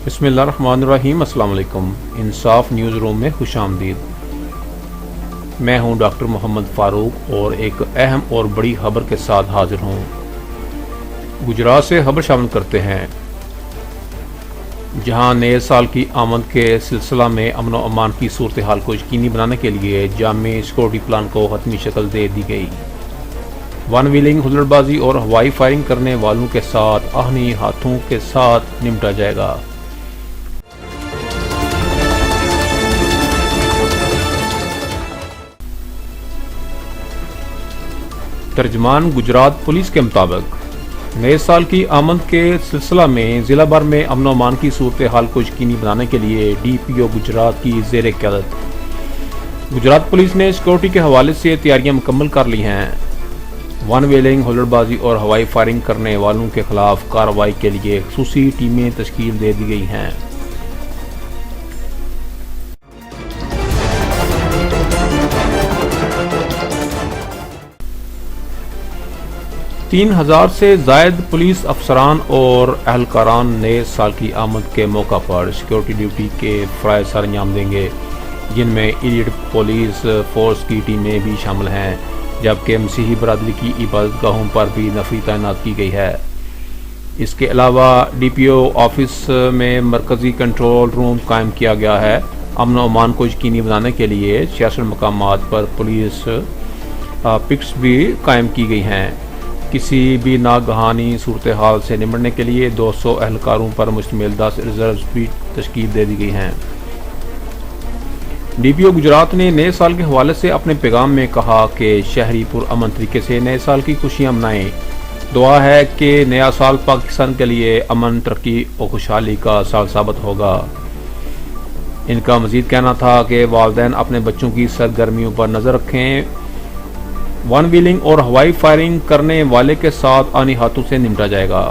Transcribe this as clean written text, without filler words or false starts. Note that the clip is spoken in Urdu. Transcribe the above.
بسم اللہ الرحمن الرحیم۔ السلام علیکم۔ انصاف نیوز روم میں خوش آمدید۔ میں ہوں ڈاکٹر محمد فاروق اور ایک اہم اور بڑی خبر کے ساتھ حاضر ہوں۔ گجرات سے خبر شامل کرتے ہیں، جہاں نئے سال کی آمد کے سلسلہ میں امن و امان کی صورتحال کو یقینی بنانے کے لیے جامع سیکورٹی پلان کو حتمی شکل دے دی گئی۔ ون ویلنگ، ہلڑ بازی اور ہوائی فائرنگ کرنے والوں کے ساتھ آہنی ہاتھوں کے ساتھ نمٹا جائے گا۔ ترجمان گجرات پولیس کے مطابق نئے سال کی آمد کے سلسلہ میں ضلع بھر میں امن و امان کی صورتحال کو یقینی بنانے کے لیے ڈی پی او گجرات کی زیر قیادت گجرات پولیس نے سیکورٹی کے حوالے سے تیاریاں مکمل کر لی ہیں۔ ون ویلنگ، ہلڑ بازی اور ہوائی فائرنگ کرنے والوں کے خلاف کارروائی کے لیے خصوصی ٹیمیں تشکیل دے دی گئی ہیں۔ 3000 سے زائد پولیس افسران اور اہلکاران نئے سال کی آمد کے موقع پر سیکورٹی ڈیوٹی کے فرائض سر انجام دیں گے، جن میں ایلیٹ پولیس فورس کی ٹیمیں بھی شامل ہیں، جبکہ مسیحی برادری کی عبادت گاہوں پر بھی نفری تعینات کی گئی ہے۔ اس کے علاوہ ڈی پی او آفس میں مرکزی کنٹرول روم قائم کیا گیا ہے۔ امن و امان کو یقینی بنانے کے لیے 66 مقامات پر پولیس پکس بھی قائم کی گئی ہیں۔ کسی بھی ناگہانی صورتحال سے نمٹنے کے لیے 200 اہلکاروں پر مشتمل 10 ریزروز بھی تشکیل دے دی گئی ہیں۔ ڈی پی او گجرات نے نئے سال کے حوالے سے اپنے پیغام میں کہا کہ شہری پرامن طریقے سے نئے سال کی خوشیاں منائیں۔ دعا ہے کہ نیا سال پاکستان کے لیے امن، ترقی اور خوشحالی کا سال ثابت ہوگا۔ ان کا مزید کہنا تھا کہ والدین اپنے بچوں کی سرگرمیوں پر نظر رکھیں۔ ون ویلنگ اور ہوائی فائرنگ کرنے والے کے ساتھ آنی ہاتھوں سے نمٹا جائے گا۔